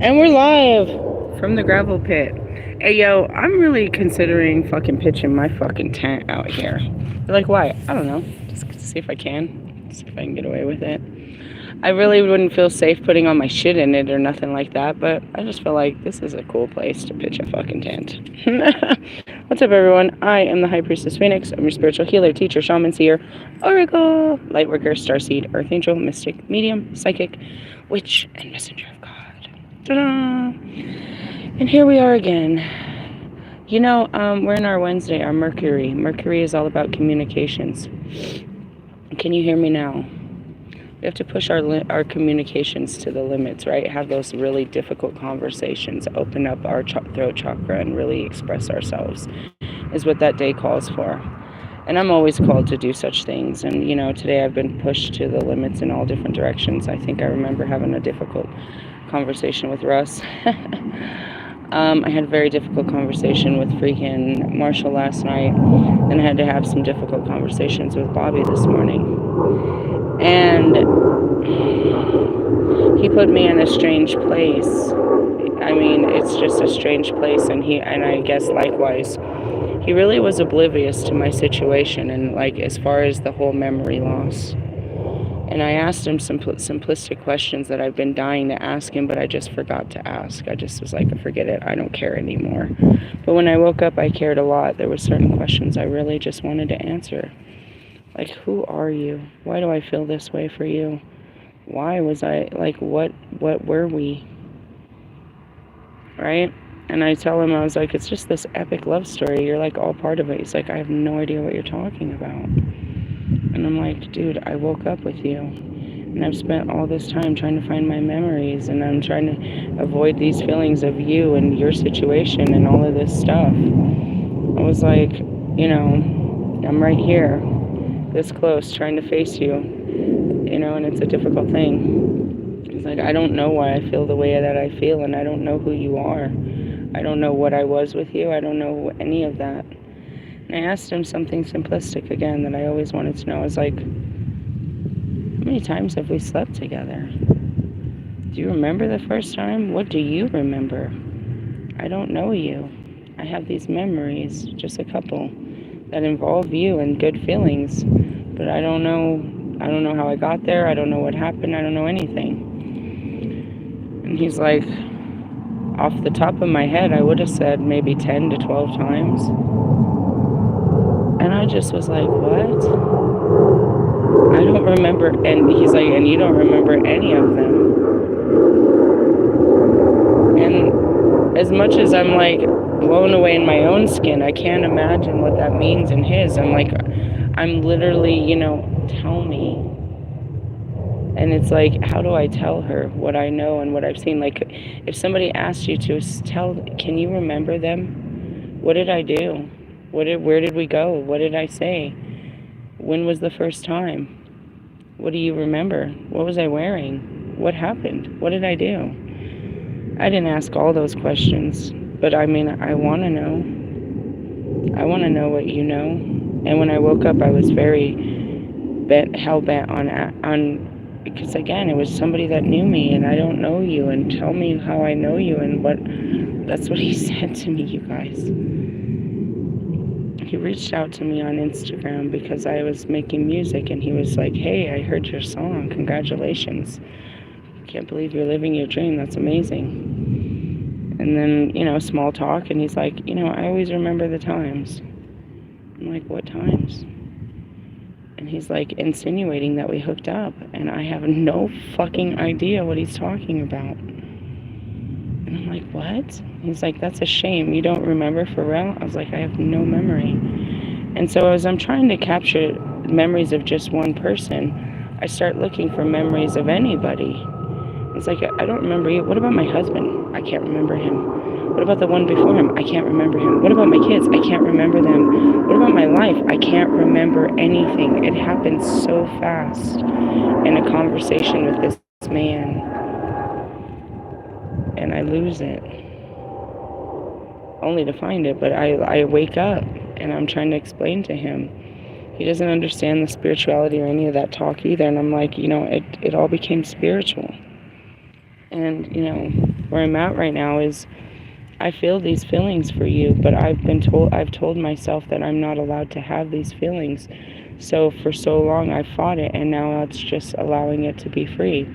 And we're live from the gravel pit. Hey, yo, I'm really considering fucking pitching my fucking tent out here. You're like, why? I don't know. Just to see if I can. See if I can get away with it. I really wouldn't feel safe putting all my shit in it or nothing like that, but I just feel like this is a cool place to pitch a fucking tent. What's up, everyone? I am the High Priestess Phoenix. I'm your spiritual healer, teacher, shaman, seer, oracle, lightworker, starseed, earth angel, mystic, medium, psychic, witch, and messenger of God. Ta-da! And here we are again. You know, we're in our Wednesday, our Mercury. Mercury is all about communications. Can you hear me now? We have to push our communications to the limits, right? Have those really difficult conversations, open up our throat chakra and really express ourselves, is what that day calls for. And I'm always called to do such things. And, you know, today I've been pushed to the limits in all different directions. I think I remember having a difficult conversation with Russ. I had a very difficult conversation with freaking Marshall last night. Then I had to have some difficult conversations with Bobby this morning. And he put me in a strange place. I mean, it's just a strange place. And I guess likewise, he really was oblivious to my situation and, like, as far as the whole memory loss. And I asked him some simplistic questions that I've been dying to ask him, but I just forgot to ask. I just was like, forget it, I don't care anymore. But when I woke up, I cared a lot. There were certain questions I really just wanted to answer. Like, who are you? Why do I feel this way for you? Why was I, like, what were we? Right? And I tell him, I was like, it's just this epic love story. You're, like, all part of it. He's like, I have no idea what you're talking about. And I'm like, dude, I woke up with you. And I've spent all this time trying to find my memories. And I'm trying to avoid these feelings of you and your situation and all of this stuff. I was like, you know, I'm right here, this close, trying to face you. You know, and it's a difficult thing. It's like, I don't know why I feel the way that I feel. And I don't know who you are. I don't know what I was with you. I don't know any of that. And I asked him something simplistic again that I always wanted to know. I was like, how many times have we slept together? Do you remember the first time? What do you remember? I don't know you. I have these memories, just a couple, that involve you and good feelings. But I don't know how I got there. I don't know what happened. I don't know anything. And he's like, off the top of my head, I would have said maybe 10 to 12 times. And I just was like, what? I don't remember. And he's like, and you don't remember any of them. And as much as I'm, like, blown away in my own skin, I can't imagine what that means in his. I'm like, I'm literally, you know, tell me. And it's like, how do I tell her what I know and what I've seen? Like, if somebody asked you to tell, can you remember them? What did I do? Where did we go? What did I say? When was the first time? What do you remember? What was I wearing? What happened? What did I do? I didn't ask all those questions, but I mean, I want to know. I want to know what you know. And when I woke up, I was very hell-bent on, because again, it was somebody that knew me, and I don't know you, and tell me how I know you, and that's what he said to me, you guys. He reached out to me on Instagram because I was making music, and he was like, hey, I heard your song, congratulations. Can't believe you're living your dream, that's amazing. And then, you know, small talk, and he's like, you know, I always remember the times. I'm like, what times? And he's like insinuating that we hooked up, and I have no fucking idea what he's talking about. And I'm like, what? He's like, that's a shame. You don't remember for real? I was like, I have no memory. And so as I'm trying to capture memories of just one person, I start looking for memories of anybody. It's like, I don't remember you. What about my husband? I can't remember him. What about the one before him? I can't remember him. What about my kids? I can't remember them. What about my life? I can't remember anything. It happened so fast in a conversation with this man. And I lose it. Only to find it, but I wake up and I'm trying to explain to him. He doesn't understand the spirituality or any of that talk either. And I'm like, you know, it all became spiritual. And, you know, where I'm at right now is I feel these feelings for you, but I've told myself that I'm not allowed to have these feelings. So for so long I fought it, and now it's just allowing it to be free.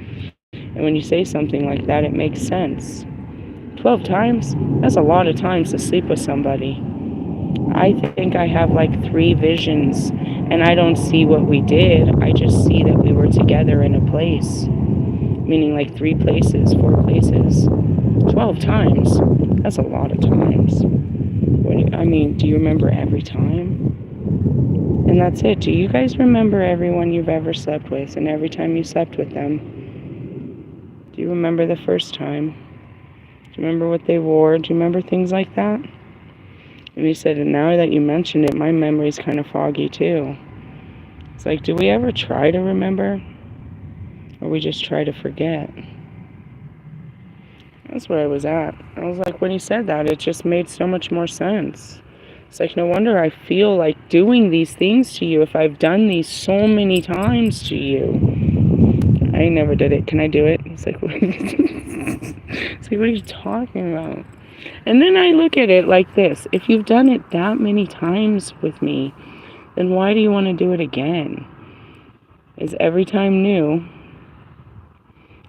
And when you say something like that, it makes sense. 12 times? That's a lot of times to sleep with somebody. I think I have like 3 visions, and I don't see what we did. I just see that we were together in a place. Meaning like 3 places, 4 places. 12 times? That's a lot of times. Do you remember every time? And that's it. Do you guys remember everyone you've ever slept with and every time you slept with them? Do you remember the first time? Do you remember what they wore? Do you remember things like that? And you said, and now that you mentioned it, my memory's kind of foggy too. It's like, do we ever try to remember? Or we just try to forget? That's where I was at. I was like, when he said that, it just made so much more sense. It's like, no wonder I feel like doing these things to you if I've done these so many times to you. I never did it. Can I do it? It's like, it's like, what are you talking about? And then I look at it like this. If you've done it that many times with me, then why do you want to do it again? Is every time new?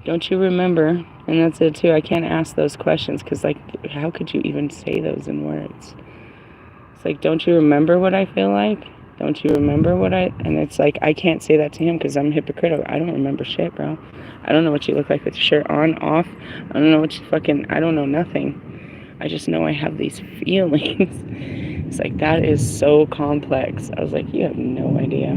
Don't you remember? And that's it too. I can't ask those questions because, like, how could you even say those in words? It's like, don't you remember what I feel like? Don't you remember what I... And it's like, I can't say that to him because I'm hypocritical. I don't remember shit, bro. I don't know what you look like with your shirt on, off. I don't know what you fucking... I don't know nothing. I just know I have these feelings. It's like, that is so complex. I was like, you have no idea.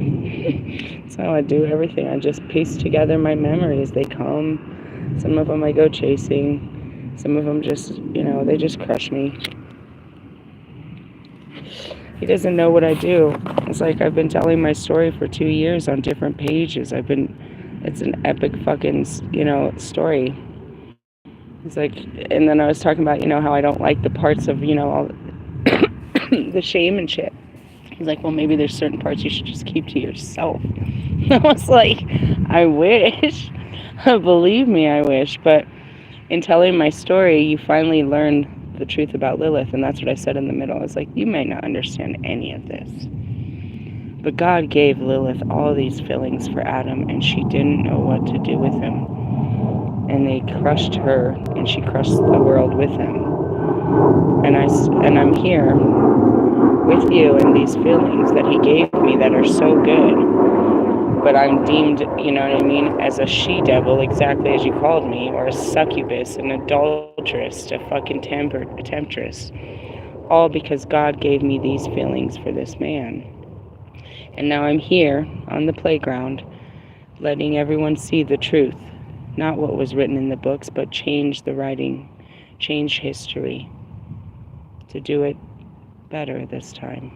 That's how I do everything. I just piece together my memories. They come. Some of them I go chasing. Some of them just, they just crush me. He doesn't know what I do. It's like I've been telling my story for 2 years on different pages. It's an epic fucking, story. It's like, and then I was talking about, how I don't like the parts of, all the shame and shit. He's like, well, maybe there's certain parts you should just keep to yourself. I was like, I wish. Believe me, I wish. But in telling my story, you finally learn the truth about Lilith, and that's what I said in the middle. I was like, you may not understand any of this, but God gave Lilith all these feelings for Adam, and she didn't know what to do with him. And they crushed her, and she crushed the world with him. And I'm here with you in these feelings that he gave me that are so good. But I'm deemed, as a she-devil, exactly as you called me, or a succubus, an adulteress, a fucking temptress. All because God gave me these feelings for this man. And now I'm here on the playground, letting everyone see the truth. Not what was written in the books, but change the writing, change history, to do it better this time.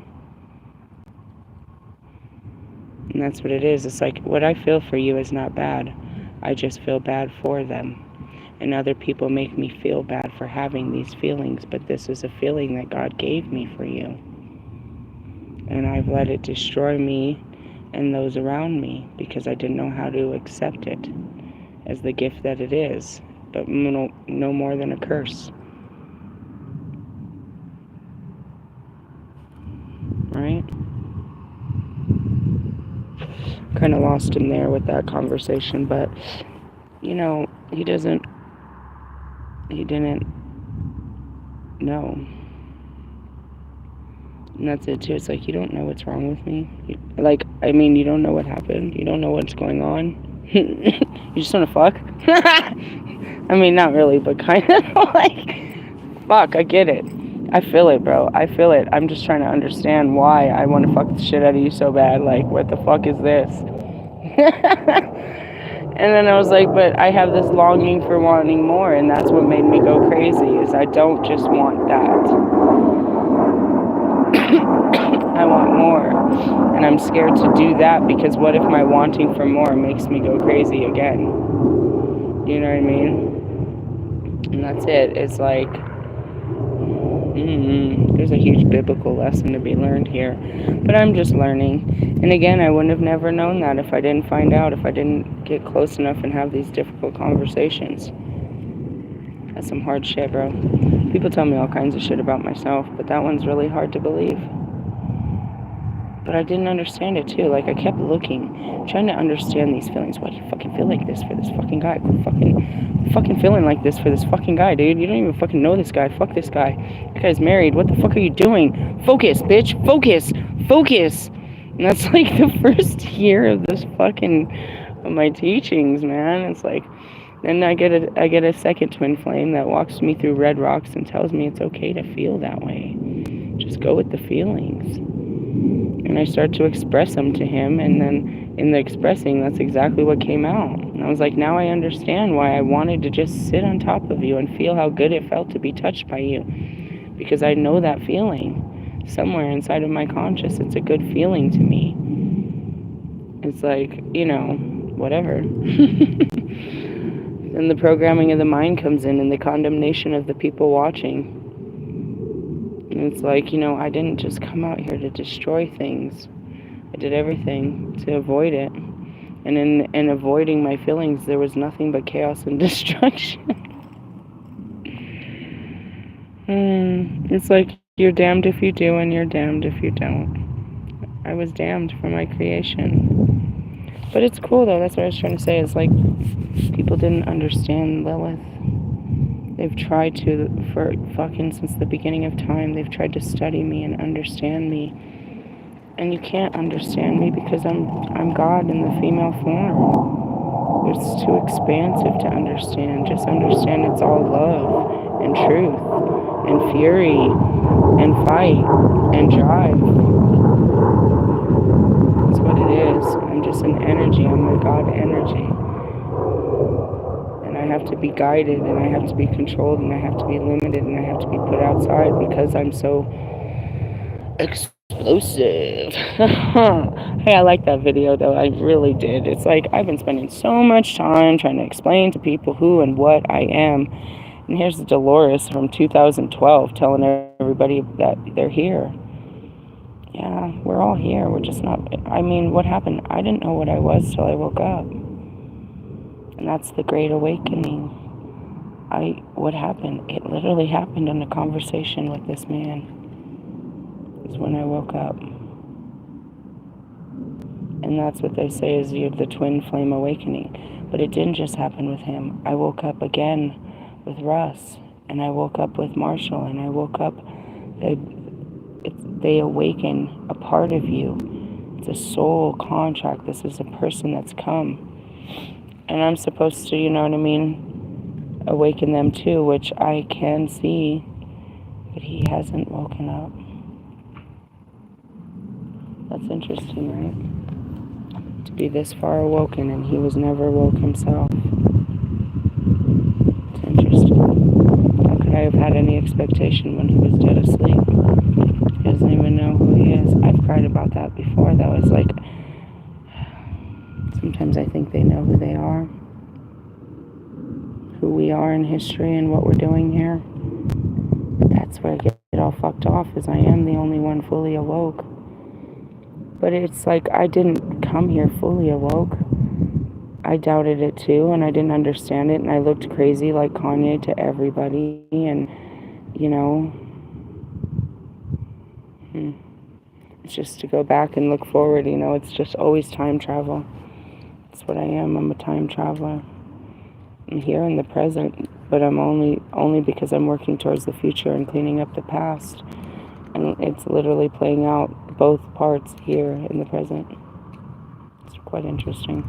And that's what it is. It's like, what I feel for you is not bad. I just feel bad for them. And other people make me feel bad for having these feelings, but this is a feeling that God gave me for you. And I've let it destroy me and those around me because I didn't know how to accept it as the gift that it is, but no more than a curse. Right? Kind of lost him there with that conversation, but he didn't know. And that's it too. It's like, you don't know what's wrong with me. You don't know what happened. You don't know what's going on. You just want to fuck? Not really, but kind of like, fuck, I get it. I feel it, bro. I feel it. I'm just trying to understand why I want to fuck the shit out of you so bad. Like, what the fuck is this? And then I was like, but I have this longing for wanting more, and that's what made me go crazy, is I don't just want that. I want more. And I'm scared to do that because what if my wanting for more makes me go crazy again? You know what I mean? And that's it. It's like, there's a huge biblical lesson to be learned here. But I'm just learning. And again, I wouldn't have never known that if I didn't find out, if I didn't get close enough and have these difficult conversations. That's some hard shit, bro. People tell me all kinds of shit about myself, but that one's really hard to believe. But I didn't understand it too. Like, I kept looking, trying to understand these feelings. Why do you fucking feel like this for this fucking guy? Fucking feeling like this for this fucking guy, dude. You don't even fucking know this guy. Fuck this guy. That guy's married. What the fuck are you doing? Focus, bitch. Focus. Focus. And that's like the first year of this of my teachings, man. It's like, then I get a second twin flame that walks me through red rocks and tells me it's okay to feel that way. Just go with the feelings. And I start to express them to him, and then in the expressing, that's exactly what came out. And I was like, now I understand why I wanted to just sit on top of you and feel how good it felt to be touched by you. Because I know that feeling. Somewhere inside of my conscious, it's a good feeling to me. It's like, whatever. Then the programming of the mind comes in and the condemnation of the people watching. And it's like, I didn't just come out here to destroy things. I did everything to avoid it. And in avoiding my feelings, there was nothing but chaos and destruction. It's like, you're damned if you do and you're damned if you don't. I was damned for my creation. But it's cool, though. That's what I was trying to say. It's like, people didn't understand Lilith. They've tried to, for fucking since the beginning of time, they've tried to study me and understand me. And you can't understand me because I'm God in the female form. It's too expansive to understand. Just understand it's all love and truth and fury and fight and drive. That's what it is. I'm just an energy. I'm a God energy. And I have to be guided, and I have to be controlled, and I have to be limited, and I have to be put outside because I'm so explosive. Hey, I like that video, though. I really did. It's like I've been spending so much time trying to explain to people who and what I am. And here's Dolores from 2012 telling everybody that they're here. Yeah, we're all here. We're just not... I mean, what happened? I didn't know what I was till I woke up. And that's the Great Awakening. What happened? It literally happened in a conversation with this man. Is when I woke up. And that's what they say is you're the twin flame awakening. But it didn't just happen with him. I woke up again with Russ. And I woke up with Marshall. And I woke up... They awaken a part of you. It's a soul contract. This is a person that's come. And I'm supposed to, awaken them too, which I can see. But he hasn't woken up. That's interesting, right? To be this far awoken and he was never woke himself. It's interesting. How could I have had any expectation when he was dead asleep? He doesn't even know who he is. I've cried about that before, though. It's like, sometimes I think they know who they are. Who we are in history and what we're doing here. But that's where I get all fucked off, is I am the only one fully awoke. But it's like I didn't come here fully awoke. I doubted it too, and I didn't understand it, and I looked crazy like Kanye to everybody, and, it's just to go back and look forward, it's just always time travel. That's what I am. I'm a time traveler. I'm here in the present, but I'm only because I'm working towards the future and cleaning up the past. And it's literally playing out both parts here in the present. It's quite interesting.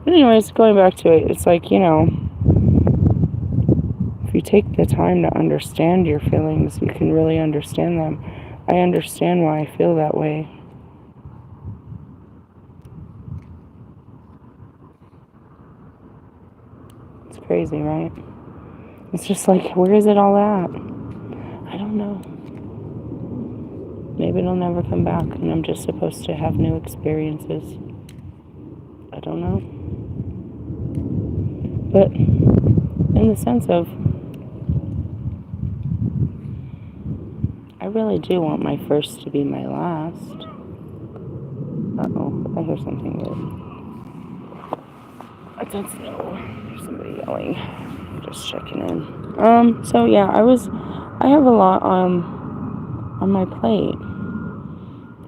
But anyways, going back to it, it's like, if you take the time to understand your feelings, you can really understand them. I understand why I feel that way. It's crazy, right? It's just like, where is it all at? I don't know. Maybe it'll never come back and I'm just supposed to have new experiences. I don't know. But in the sense of, I really do want my first to be my last. Uh-oh, I hear something weird. I don't know. There's somebody yelling. Just checking in. So yeah, I have a lot on my plate.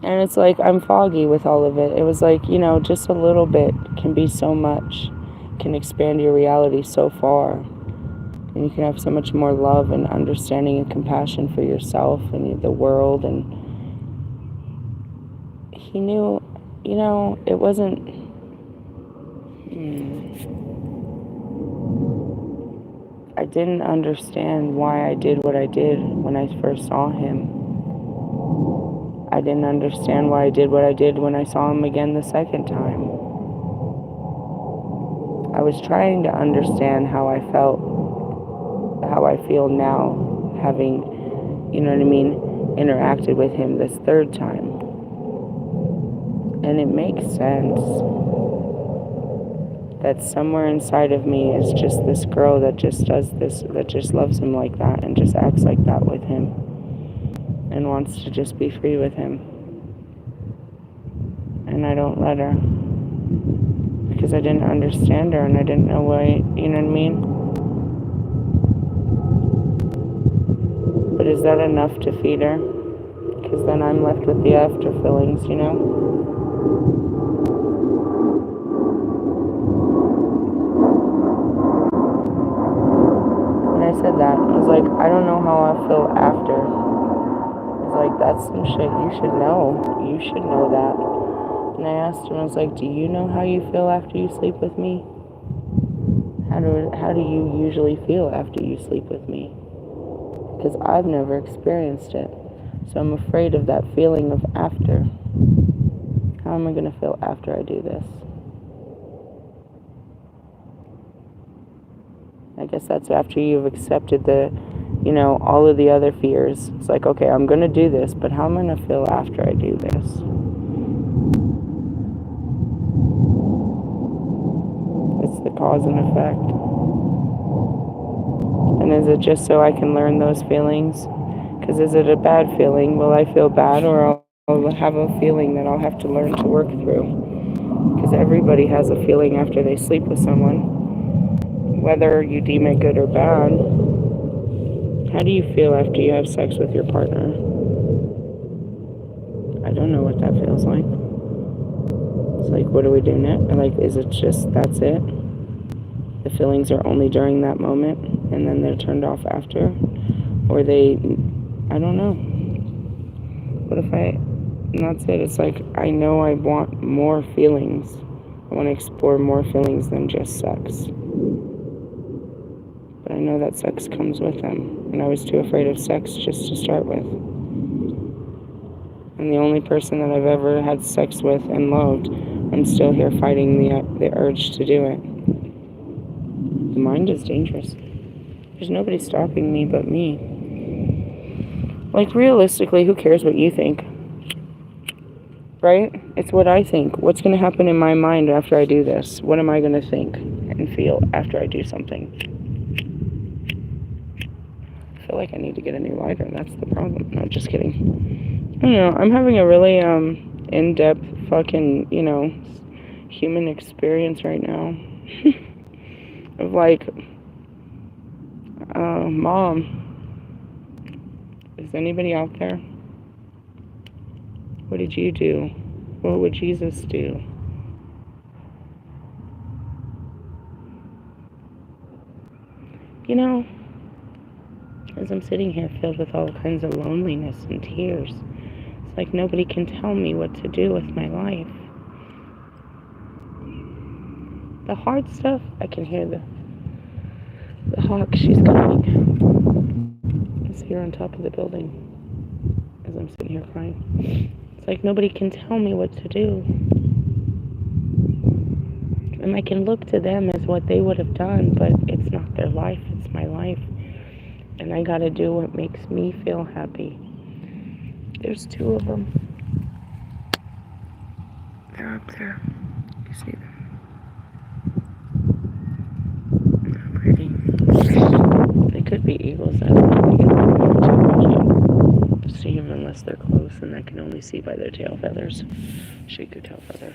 And it's like I'm foggy with all of it. It was like, just a little bit can be so much, can expand your reality so far. And you can have so much more love and understanding and compassion for yourself and the world. And he knew, it wasn't... I didn't understand why I did what I did when I first saw him. I didn't understand why I did what I did when I saw him again the second time. I was trying to understand how I felt, how I feel now, having, interacted with him this third time. And it makes sense that somewhere inside of me is just this girl that just does this, that just loves him like that and just acts like that with him and wants to just be free with him. And I don't let her because I didn't understand her and I didn't know why, you know what I mean? But is that enough to feed her? Because then I'm left with the after feelings, I said that. I was like, I don't know how I feel after. I was like, that's some shit you should know. You should know that. And I asked him, I was like, do you know how you feel after you sleep with me? How do you usually feel after you sleep with me? Because I've never experienced it. So I'm afraid of that feeling of after. How am I going to feel after I do this? I guess that's after you've accepted all of the other fears. It's like, okay, I'm going to do this, but how am I going to feel after I do this? It's the cause and effect. And is it just so I can learn those feelings? Because is it a bad feeling? Will I feel bad, or I'll have a feeling that I'll have to learn to work through? Because everybody has a feeling after they sleep with someone. Whether you deem it good or bad, how do you feel after you have sex with your partner? I don't know what that feels like. It's like, what do we do next? Like, is it just, that's it? The feelings are only during that moment, and then they're turned off after? Or I don't know. What if and that's it. It's like, I know I want more feelings. I want to explore more feelings than just sex. But I know that sex comes with them. And I was too afraid of sex just to start with. And the only person that I've ever had sex with and loved, I'm still here fighting the urge to do it. The mind is dangerous. There's nobody stopping me but me. Like, realistically, who cares what you think? Right? It's what I think. What's going to happen in my mind after I do this? What am I going to think and feel after I do something? I feel like I need to get a new lighter. That's the problem. No, just kidding. I don't know. I'm having a really in-depth fucking, human experience right now. Of like, Mom, is anybody out there? What did you do? What would Jesus do? As I'm sitting here filled with all kinds of loneliness and tears, it's like nobody can tell me what to do with my life. The hard stuff, I can hear the hawk. She's coming. It's here on top of the building as I'm sitting here crying. It's like nobody can tell me what to do. And I can look to them as what they would have done, but it's not their life, it's my life. And I gotta do what makes me feel happy. There's two of them. They're up there. You see them? They're pretty. They could be eagles. I don't know. See them unless they're close, and I can only see by their tail feathers. Shake your tail feather.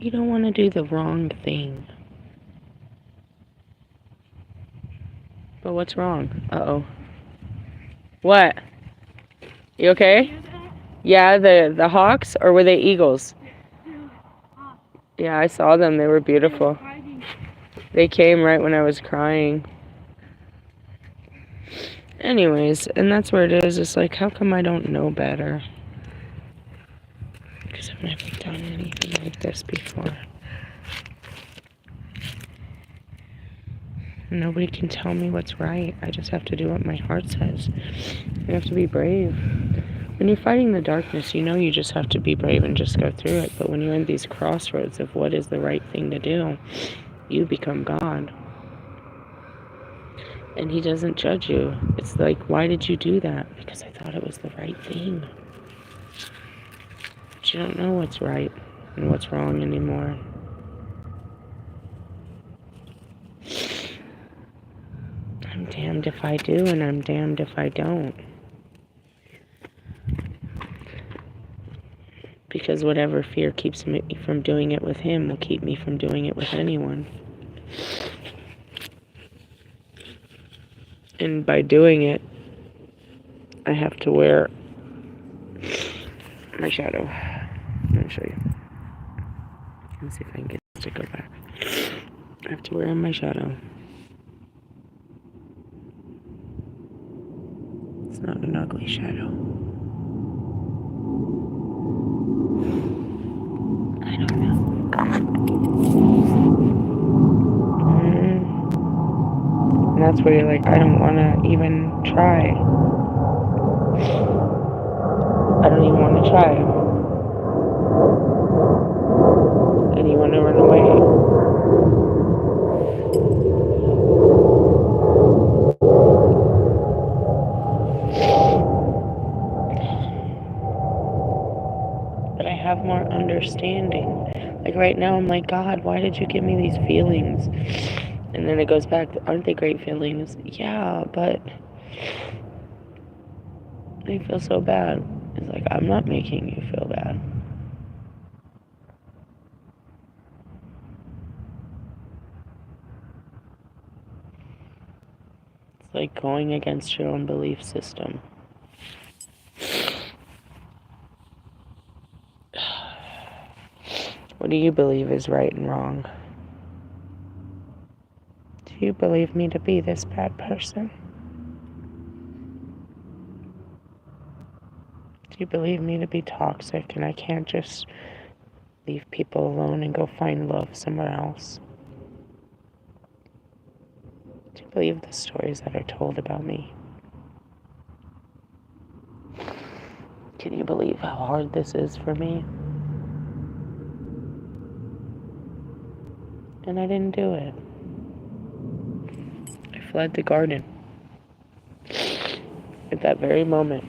You don't want to do the wrong thing. But what's wrong? Uh-oh. What? You okay? Yeah, the hawks, or were they eagles? Yeah, I saw them. They were beautiful. They came right when I was crying. Anyways, and that's where it is. It's like, how come I don't know better? Because I've never done anything like this before. Nobody can tell me what's right. I just have to do what my heart says. You have to be brave. When you're fighting the darkness, you know you just have to be brave and just go through it. But when you're in these crossroads of what is the right thing to do, you become God. And he doesn't judge you. It's like, why did you do that? Because I thought it was the right thing. But you don't know what's right and what's wrong anymore. I'm damned if I do, and I'm damned if I don't. Because whatever fear keeps me from doing it with him will keep me from doing it with anyone. And by doing it, I have to wear my shadow. Let me show you. Let me see if I can get this to go back. I have to wear my shadow. It's not an ugly shadow. I don't know. And that's where you're like, I don't want to even try. I don't even want to try. And you want to run away. But I have more understanding. Like right now, I'm like, God, why did you give me these feelings? And then it goes back, aren't they great feelings? Yeah, but they feel so bad. It's like, I'm not making you feel bad. It's like going against your own belief system. What do you believe is right and wrong? Do you believe me to be this bad person? Do you believe me to be toxic and I can't just leave people alone and go find love somewhere else? Do you believe the stories that are told about me? Can you believe how hard this is for me? And I didn't do it. I fled the garden. At that very moment.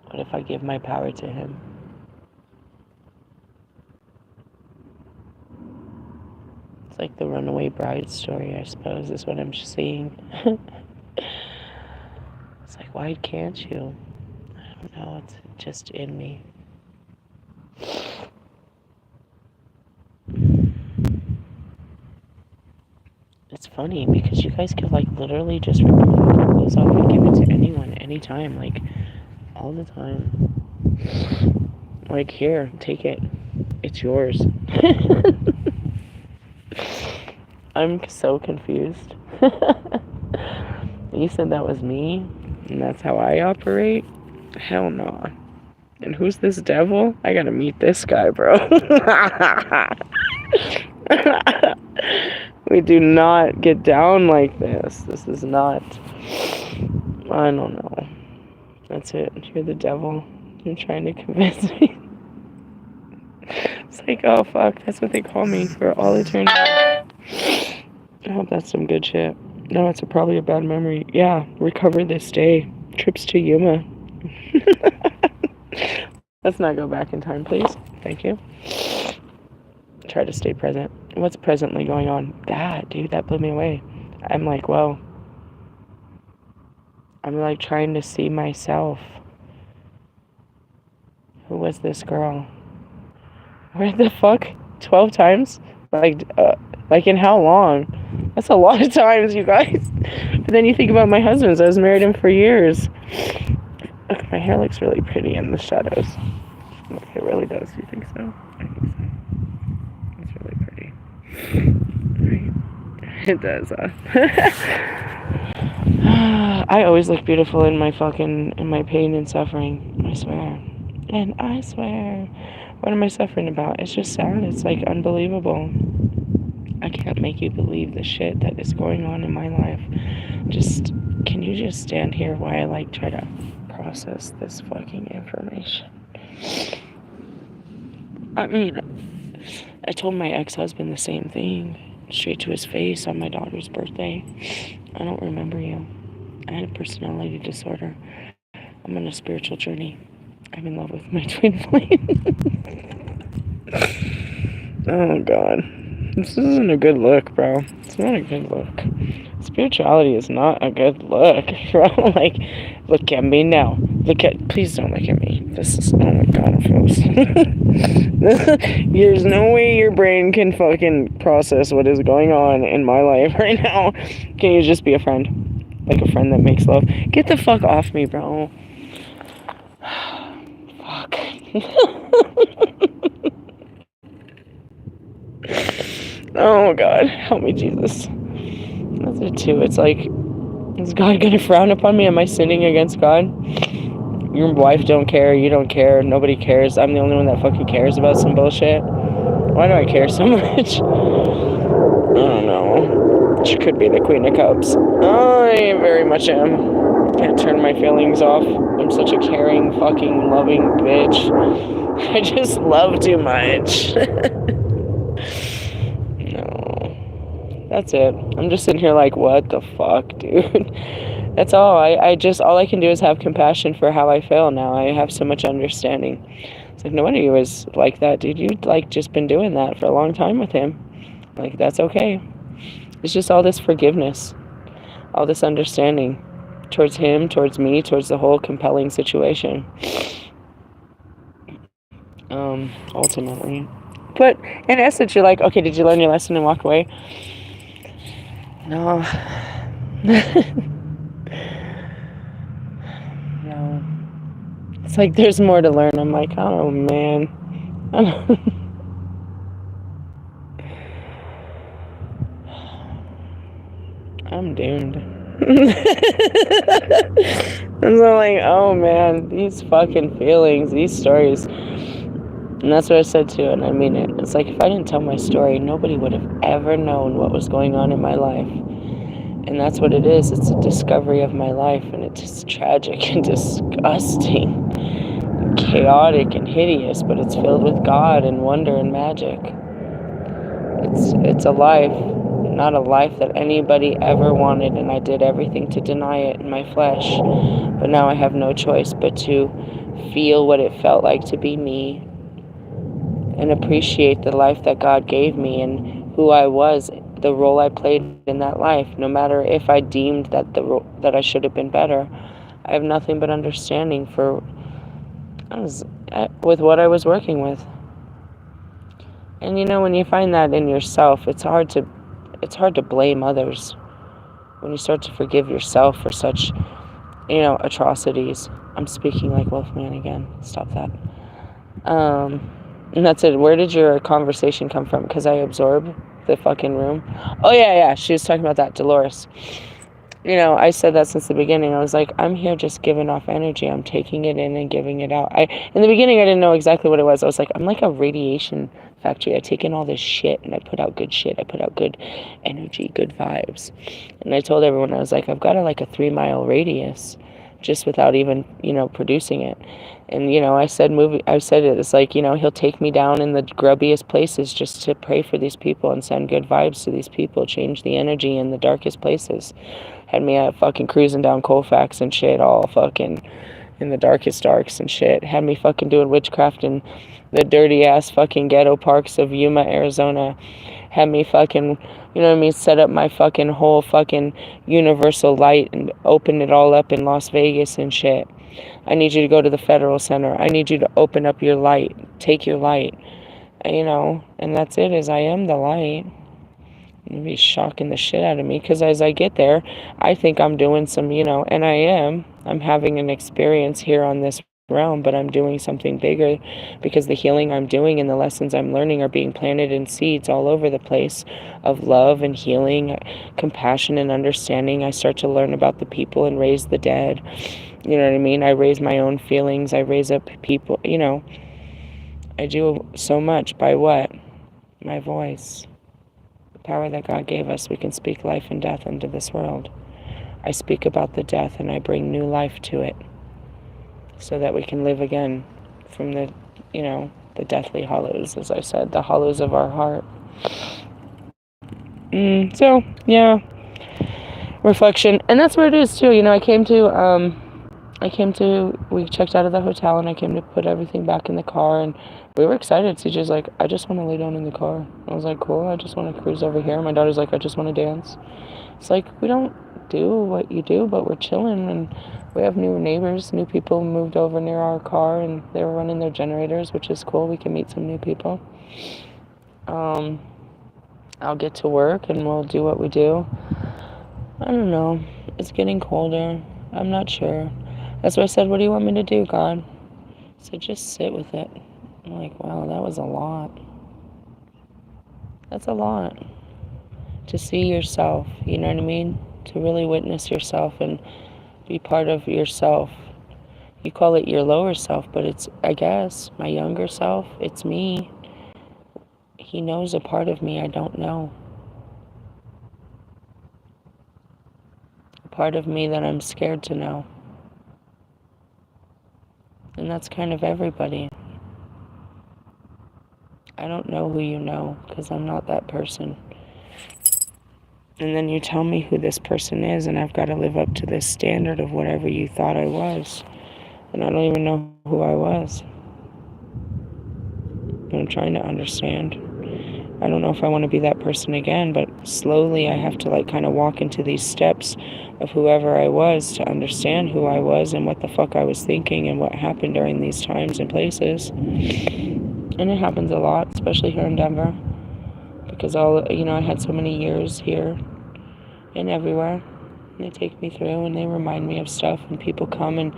What if I give my power to him? It's like the runaway bride story, I suppose, is what I'm seeing. It's like, why can't you? I don't know, it's just in me. It's funny because you guys could like literally just rip your clothes off and give it to anyone, anytime, like all the time. Like, here, take it. It's yours. I'm so confused. You said that was me, and that's how I operate? Hell no. And who's this devil? I gotta meet this guy, bro. We do not get down like this. This is not... I don't know. That's it. You're the devil. You're trying to convince me. It's like, oh fuck, that's what they call me for all eternity. I hope that's some good shit. No, it's probably a bad memory. Yeah, recover this day. Trips to Yuma. Let's not go back in time, please. Thank you. Try to stay present. What's presently going on? That, dude, that blew me away. I'm like, whoa. I'm like trying to see myself Who was this girl? Where the fuck? 12 times? Like in how long? That's a lot of times, you guys. But then you think about my husband's. I was married him for years. Look, my hair looks really pretty in the shadows. Look, it really does. You think so? I think so. It's really pretty. Right? It does, I always look beautiful in my pain and suffering. I swear. And I swear. What am I suffering about? It's just sad. It's like unbelievable. I can't make you believe the shit that is going on in my life. Can you just stand here while I like try to process this fucking information? I mean, I told my ex-husband the same thing, straight to his face on my daughter's birthday. I don't remember you. I had a personality disorder. I'm on a spiritual journey. I'm in love with my twin flame. Oh, God. This isn't a good look, bro. It's not a good look. Spirituality is not a good look, bro. Like, look at me now. Please don't look at me. This is, oh my God, folks. There's no way your brain can fucking process what is going on in my life right now. Can you just be a friend? Like a friend that makes love? Get the fuck off me, bro. Fuck. Oh, God. Help me, Jesus. That's it, too. It's like, is God gonna frown upon me? Am I sinning against God? Your wife don't care. You don't care. Nobody cares. I'm the only one that fucking cares about some bullshit. Why do I care so much? I don't know. She could be the Queen of Cups. I very much am. Can't turn my feelings off. I'm such a caring, fucking, loving bitch. I just love too much. No. That's it. I'm just sitting here like, what the fuck, dude? That's all. All I can do is have compassion for how I feel now. I have so much understanding. It's like, no wonder you was like that, dude. You'd like just been doing that for a long time with him. Like, that's okay. It's just all this forgiveness, all this understanding towards him, towards me, towards the whole compelling situation. Ultimately. But in essence, you're like, okay, did you learn your lesson and walk away? No. No. It's like there's more to learn. I'm like, oh man. I'm doomed. And so I'm like, oh man, these fucking feelings, these stories. And that's what I said too, and I mean it. It's like, if I didn't tell my story, nobody would have ever known what was going on in my life. And that's what it is. It's a discovery of my life, and it's tragic and disgusting, and chaotic and hideous, but it's filled with God and wonder and magic. It's a life, not a life that anybody ever wanted, and I did everything to deny it in my flesh. But now I have no choice but to feel what it felt like to be me, and appreciate the life that God gave me and who I was, the role I played in that life. No matter if I deemed that I should have been better, I have nothing but understanding with what I was working with. And you know, when you find that in yourself, it's hard to blame others. When you start to forgive yourself for such, atrocities. I'm speaking like Wolfman again. Stop that. And that's it. Where did your conversation come from? Because I absorb the fucking room. Oh, yeah. She was talking about that, Dolores. I said that since the beginning. I was like, I'm here just giving off energy. I'm taking it in and giving it out. In the beginning, I didn't know exactly what it was. I was like, I'm like a radiation factory. I take in all this shit and I put out good shit. I put out good energy, good vibes. And I told everyone, I was like, I've got a 3-mile radius just without even, producing it. And, I said it's like, he'll take me down in the grubbiest places just to pray for these people and send good vibes to these people, change the energy in the darkest places. Had me out fucking cruising down Colfax and shit, all fucking in the darkest darks and shit. Had me fucking doing witchcraft in the dirty ass fucking ghetto parks of Yuma, Arizona. Had me fucking, set up my fucking whole fucking universal light and open it all up in Las Vegas and shit. I need you to go to the federal center. I need you to open up your light. Take your light. And that's it, is I am the light. It'd be shocking the shit out of me, because as I get there, I think I'm doing some, and I am. I'm having an experience here on this realm, but I'm doing something bigger, because the healing I'm doing and the lessons I'm learning are being planted in seeds all over the place of love and healing, compassion and understanding. I start to learn about the people and raise the dead. You know what I mean? I raise my own feelings. I raise up people, I do so much by what? My voice. Power that God gave us, we can speak life and death into this world. I speak about the death and I bring new life to it so that we can live again from the deathly hollows, as I said, the hollows of our heart. So, yeah, reflection. And that's what it is, too. We checked out of the hotel and I came to put everything back in the car, and we were excited. CJ's like, I just want to lay down in the car. I was like, cool, I just want to cruise over here. My daughter's like, I just want to dance. It's like, we don't do what you do, but we're chilling, and we have new neighbors. New people moved over near our car, and they were running their generators, which is cool. We can meet some new people. I'll get to work and we'll do what we do. I don't know. It's getting colder. I'm not sure. That's why I said, what do you want me to do, God? So just sit with it. I'm like, wow, that was a lot. That's a lot. To see yourself, you know what I mean? To really witness yourself and be part of yourself. You call it your lower self, but it's, I guess, my younger self. It's me. He knows a part of me I don't know. A part of me that I'm scared to know. And that's kind of everybody. I don't know who you know, because I'm not that person. And then you tell me who this person is, and I've got to live up to this standard of whatever you thought I was. And I don't even know who I was. I'm trying to understand. I don't know if I want to be that person again, but slowly I have to kind of walk into these steps of whoever I was to understand who I was and what the fuck I was thinking and what happened during these times and places. And it happens a lot, especially here in Denver, because I had so many years here and everywhere. And they take me through and they remind me of stuff, and people come and,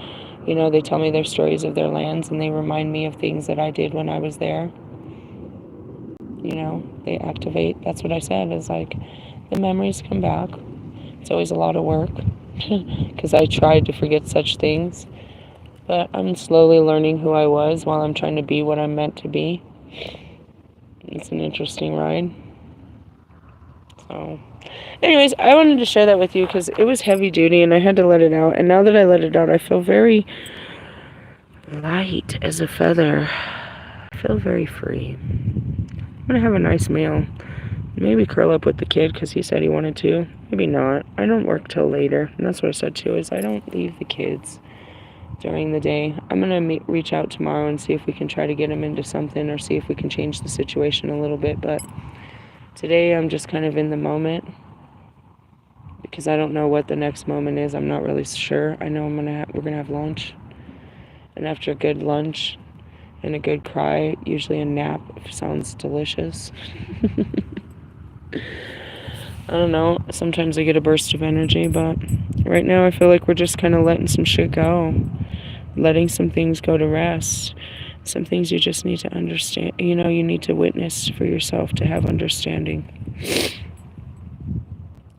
they tell me their stories of their lands, and they remind me of things that I did when I was there. They activate. That's what I said, is the memories come back. It's always a lot of work because I tried to forget such things, but I'm slowly learning who I was while I'm trying to be what I'm meant to be. It's an interesting ride. So anyways, I wanted to share that with you because it was heavy duty and I had to let it out. And now that I let it out, I feel very light as a feather. I feel very free. I'm going to have a nice meal. Maybe curl up with the kid because he said he wanted to. Maybe not. I don't work till later. And that's what I said too, is I don't leave the kids during the day. I'm going to reach out tomorrow and see if we can try to get them into something or see if we can change the situation a little bit. But today I'm just kind of in the moment because I don't know what the next moment is. I'm not really sure. I know we're going to have lunch. And after a good lunch and a good cry, usually a nap sounds delicious. I don't know. Sometimes I get a burst of energy, but right now I feel like we're just kind of letting some shit go. Letting some things go to rest. Some things you just need to understand. You need to witness for yourself to have understanding.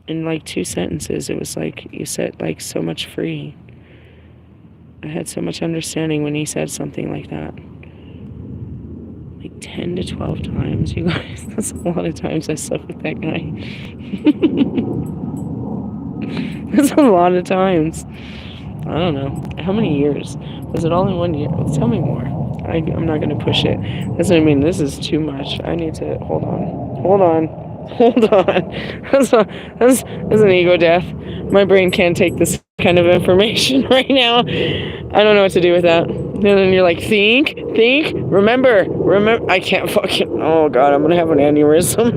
In 2 sentences, it was you said so much free. I had so much understanding when he said something like that. 10 to 12 times, you guys. That's a lot of times I slept with that guy. That's a lot of times. I don't know. How many years? Was it all in 1 year? Tell me more. I'm not going to push it. That's what I mean. This is too much. I need to... Hold on. That's an ego death. My brain can't take this kind of information right now. I don't know what to do with that. And then you're like, think, remember. I can't fucking... Oh, God, I'm going to have an aneurysm.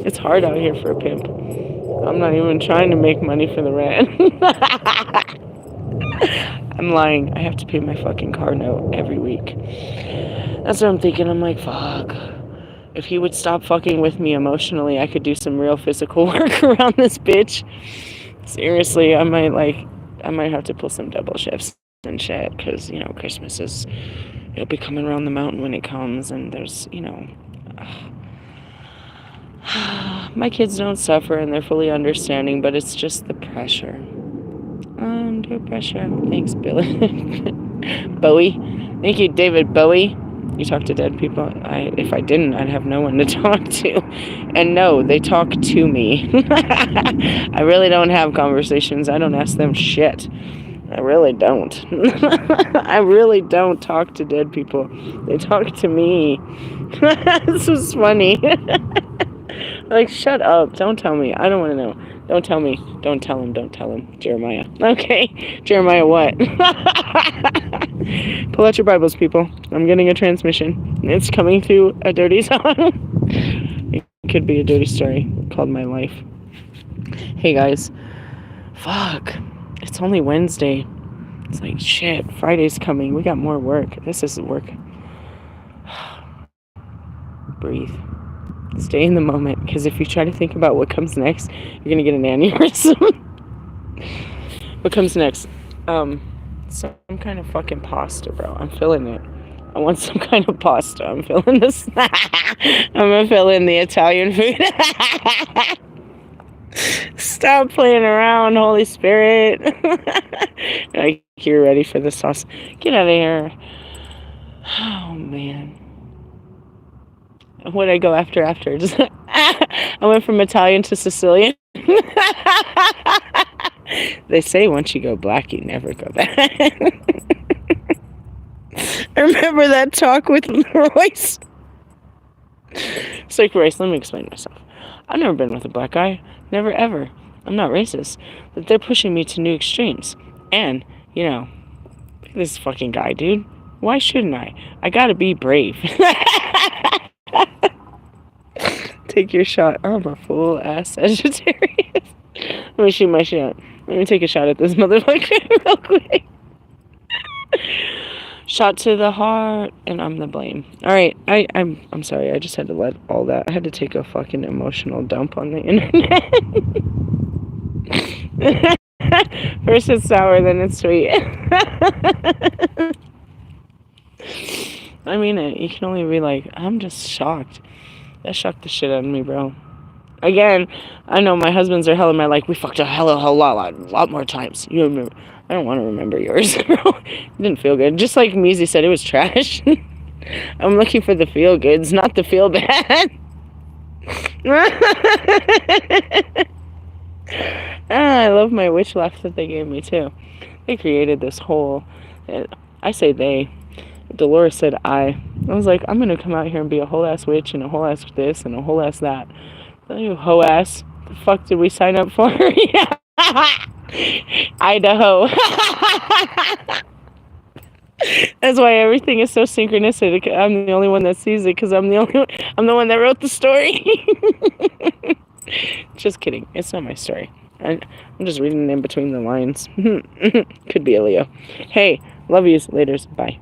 It's hard out here for a pimp. I'm not even trying to make money for the rent. I'm lying. I have to pay my fucking car note every week. That's what I'm thinking. I'm like, fuck. If he would stop fucking with me emotionally, I could do some real physical work around this bitch. Seriously, I might have to pull some double shifts and shit, because, you know, Christmas is, it'll be coming around the mountain when it comes, and there's, you know, my kids don't suffer, and they're fully understanding, but it's just the pressure. Under pressure. Thanks, Billy. Bowie. Thank you, David Bowie. You talk to dead people? If I didn't, I'd have no one to talk to. And no, they talk to me. I really don't have conversations. I don't ask them shit. I really don't. I really don't talk to dead people. They talk to me. This was funny. Like, shut up. Don't tell me. I don't want to know. Don't tell me. Don't tell him. Don't tell him. Jeremiah. Okay. Jeremiah what? Pull out your Bibles, people. I'm getting a transmission. It's coming through a dirty song. It could be a dirty story called My Life. Hey, guys. Fuck. It's only Wednesday. It's like, shit. Friday's coming. We got more work. This isn't work. Breathe. Stay in the moment, because if you try to think about what comes next, you're gonna get an aneurysm. What comes next? Some kind of fucking pasta, bro. I'm feeling it. I want some kind of pasta. I'm feeling this. I'm gonna fill in the Italian food. Stop playing around, Holy Spirit. Like, you're ready for the sauce. Get out of here. Oh, man. What did I go after? Just, I went from Italian to Sicilian. They say once you go black, you never go back. I remember that talk with Royce. It's like, Royce, let me explain myself. I've never been with a black guy. Never, ever. I'm not racist. But they're pushing me to new extremes. And, you know, this fucking guy, dude. Why shouldn't I? I gotta be brave. Take your shot. I'm a full-ass Sagittarius. Let me shoot my shot. Let me take a shot at this motherfucker real quick. Shot to the heart, and I'm the blame. Alright, I'm sorry, I just had to let all that. I had to take a fucking emotional dump on the internet. First it's sour, then it's sweet. I mean it. You can only be like, I'm just shocked. That shocked the shit out of me, bro. Again, I know my husbands are hella mad, like, we fucked a lot more times. You remember? I don't want to remember yours, bro. It didn't feel good. Just like Measy said, it was trash. I'm looking for the feel goods, not the feel bad. I love my witch laugh that they gave me, too. They created this whole... I say they. Dolores said I was like, I'm gonna come out here and be a whole ass witch and a whole ass this and a whole ass that. You hoe ass. The fuck did we sign up for? Idaho. That's why everything is so synchronistic. I'm the only one that sees it, because I'm the one that wrote the story. Just kidding. It's not my story. I'm just reading in between the lines. Could be a Leo. Hey, love yous. Laters. Bye.